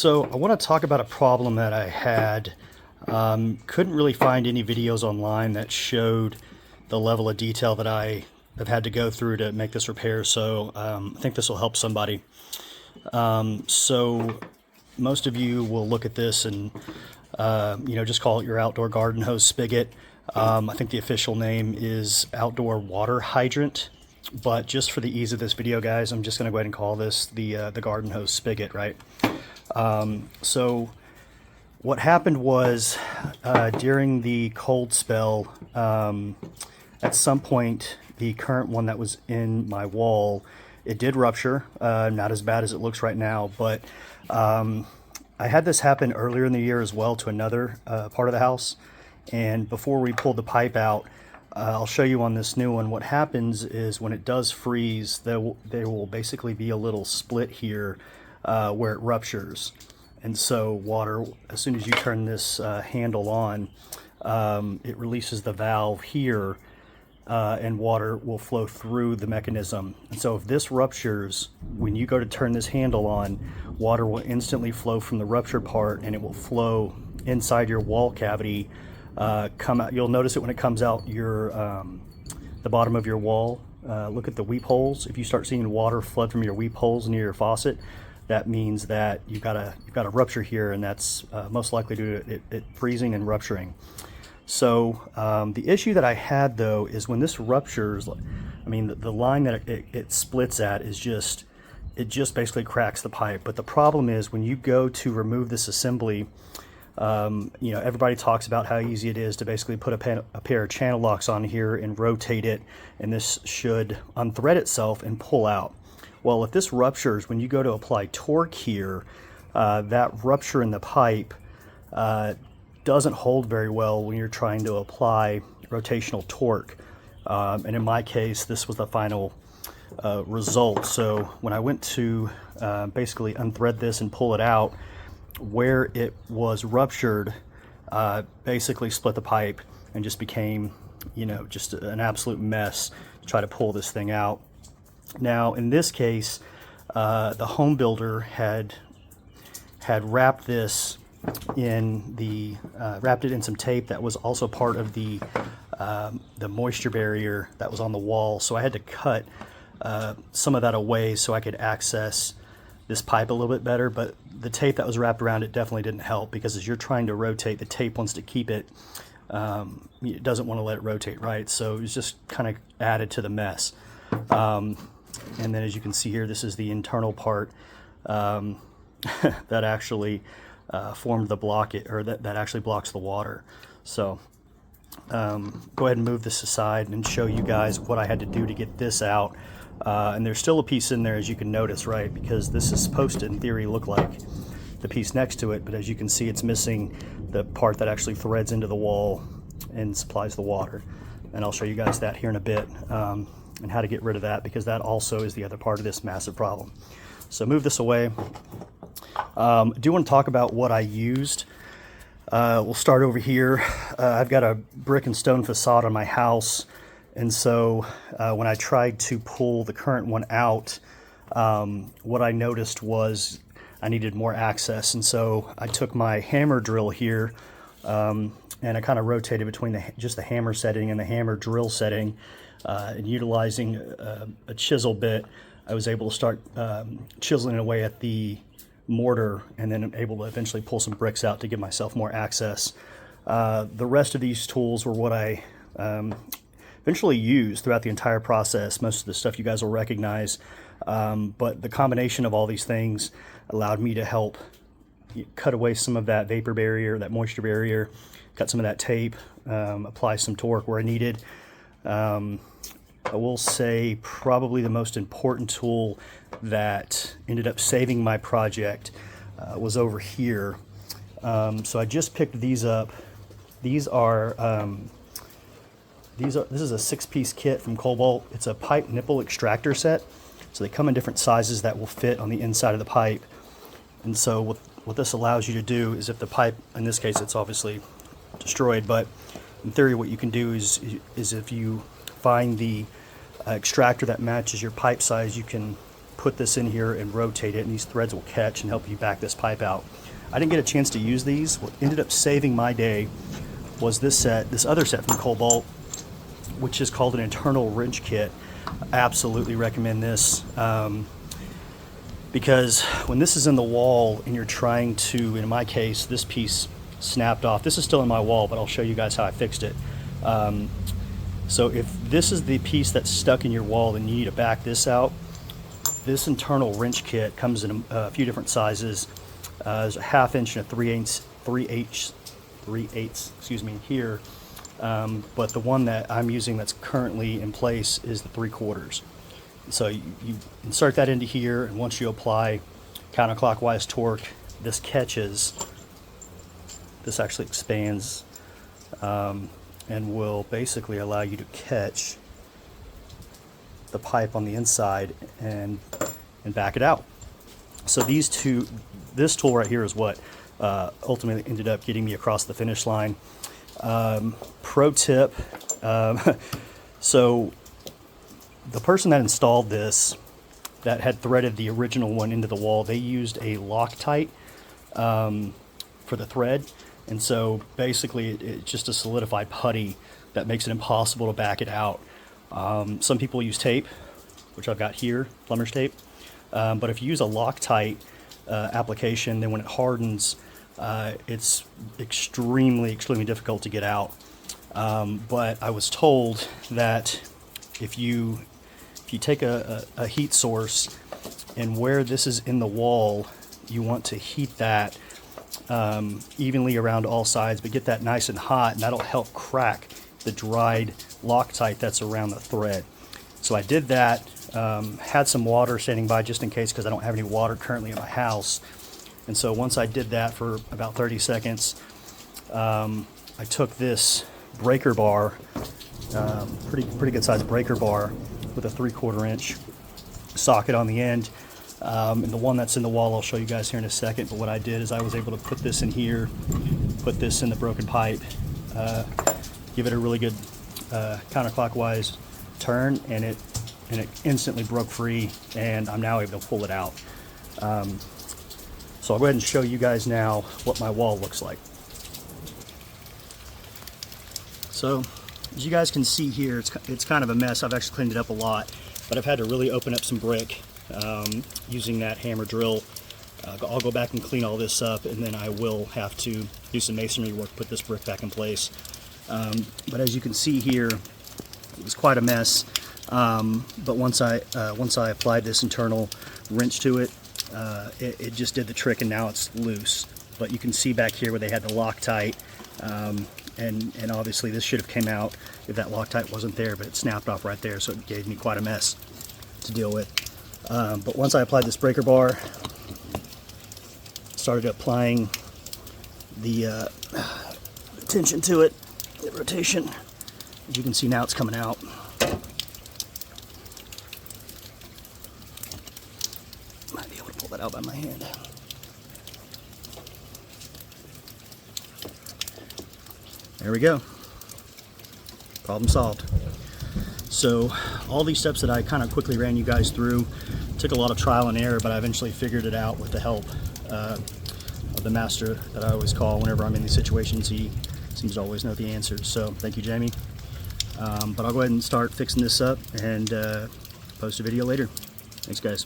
So I want to talk about a problem that I had. Couldn't really find any videos online that showed the level of detail that I have had to go through to make this repair. So I think this will help somebody. So most of you will look at this and just call it your outdoor garden hose spigot. I think the official name is outdoor water hydrant. But just for the ease of this video, guys, I'm just going to go ahead and call this the garden hose spigot, right? So what happened was during the cold spell, at some point, the current one that was in my wall, it did rupture. Not as bad as it looks right now, but I had this happen earlier in the year as well to another part of the house. And before we pulled the pipe out, I'll show you on this new one. What happens is when it does freeze, there will basically be a little split here where it ruptures. And so water, as soon as you turn this handle on, it releases the valve here and water will flow through the mechanism. And so if this ruptures, when you go to turn this handle on, water will instantly flow from the ruptured part and it will flow inside your wall cavity. Come out. You'll notice it when it comes out your the bottom of your wall. Look at the weep holes. If you start seeing water flood from your weep holes near your faucet, that means that you've got a rupture here, and that's most likely due to it freezing and rupturing. So the issue that I had though is when this ruptures, I mean the line that it splits at is just basically cracks the pipe. But the problem is when you go to remove this assembly. Everybody talks about how easy it is to basically put a pair of channel locks on here and rotate it, and this should unthread itself and pull out. Well, if this ruptures, when you go to apply torque here, that rupture in the pipe doesn't hold very well when you're trying to apply rotational torque. And in my case, this was the final result. So when I went to basically unthread this and pull it out, where it was ruptured, basically split the pipe and just became, just an absolute mess to try to pull this thing out. Now, in this case, the home builder had wrapped this in wrapped it in some tape that was also part of the moisture barrier that was on the wall. So I had to cut some of that away so I could access this pipe a little bit better, but the tape that was wrapped around it definitely didn't help, because as you're trying to rotate, the tape wants to keep it, it doesn't want to let it rotate, right? So it was just kind of added to the mess. And then as you can see here, this is the internal part that actually formed the blockage, or that actually blocks the water. So go ahead and move this aside and show you guys what I had to do to get this out. And there's still a piece in there, as you can notice, right? Because this is supposed to, in theory, look like the piece next to it, but as you can see, it's missing the part that actually threads into the wall and supplies the water. And I'll show you guys that here in a bit, and how to get rid of that, because that also is the other part of this massive problem. So move this away. I do want to talk about what I used. We'll start over here. I've got a brick and stone facade on my house. And so when I tried to pull the current one out, what I noticed was I needed more access. And so I took my hammer drill here, and I kind of rotated between just the hammer setting and the hammer drill setting. And utilizing a chisel bit, I was able to start chiseling away at the mortar, and then able to eventually pull some bricks out to give myself more access. The rest of these tools were what I eventually used throughout the entire process. Most of the stuff you guys will recognize, but the combination of all these things allowed me to help cut away some of that vapor barrier, that moisture barrier, cut some of that tape, apply some torque where I needed. I will say probably the most important tool that ended up saving my project was over here. So I just picked these up. This is a 6-piece kit from Cobalt. It's a pipe nipple extractor set. So they come in different sizes that will fit on the inside of the pipe. And so what this allows you to do is, if the pipe, in this case it's obviously destroyed, but in theory what you can do is if you find the extractor that matches your pipe size, you can put this in here and rotate it, and these threads will catch and help you back this pipe out. I didn't get a chance to use these. What ended up saving my day was this other set from Cobalt, which is called an internal wrench kit. I absolutely recommend this because when this is in the wall and you're trying to, in my case, this piece snapped off. This is still in my wall, but I'll show you guys how I fixed it. So if this is the piece that's stuck in your wall and you need to back this out, this internal wrench kit comes in a few different sizes. There's a 1/2 inch and a 3/8, excuse me, here. But the one that I'm using that's currently in place is the 3/4. So you insert that into here, and once you apply counterclockwise torque, this catches. This actually expands and will basically allow you to catch the pipe on the inside and back it out. So this tool right here is what ultimately ended up getting me across the finish line. Pro tip, so the person that installed this, that had threaded the original one into the wall, they used a Loctite for the thread, and so basically it's just a solidified putty that makes it impossible to back it out. Some people use tape, which I've got here, plumber's tape, but if you use a Loctite application, then when it hardens, it's extremely difficult to get out. But I was told that if you take a heat source, and where this is in the wall, you want to heat that evenly around all sides, but get that nice and hot, and that'll help crack the dried Loctite that's around the thread. So I did that, had some water standing by just in case, because I don't have any water currently in my house. And so once I did that for about 30 seconds, I took this breaker bar, pretty good sized breaker bar with a 3/4 inch socket on the end. And the one that's in the wall I'll show you guys here in a second, but what I did is I was able to put this in here, put this in the broken pipe, give it a really good counterclockwise turn, and it instantly broke free, and I'm now able to pull it out. So I'll go ahead and show you guys now what my wall looks like. So as you guys can see here, it's kind of a mess. I've actually cleaned it up a lot, but I've had to really open up some brick using that hammer drill. I'll go back and clean all this up, and then I will have to do some masonry work, put this brick back in place. But as you can see here, it was quite a mess. But once I applied this internal wrench to it, it just did the trick, and now it's loose. But you can see back here where they had the Loctite, and obviously this should have came out if that Loctite wasn't there, but it snapped off right there, so it gave me quite a mess to deal with. But once I applied this breaker bar, started applying the tension to it, the rotation, as you can see now it's coming out. Might be able to pull that out by my hand. There we go. Problem solved. So all these steps that I kind of quickly ran you guys through took a lot of trial and error, but I eventually figured it out with the help of the master that I always call whenever I'm in these situations. He seems to always know the answers. So thank you, Jamie. But I'll go ahead and start fixing this up and post a video later. Thanks, guys.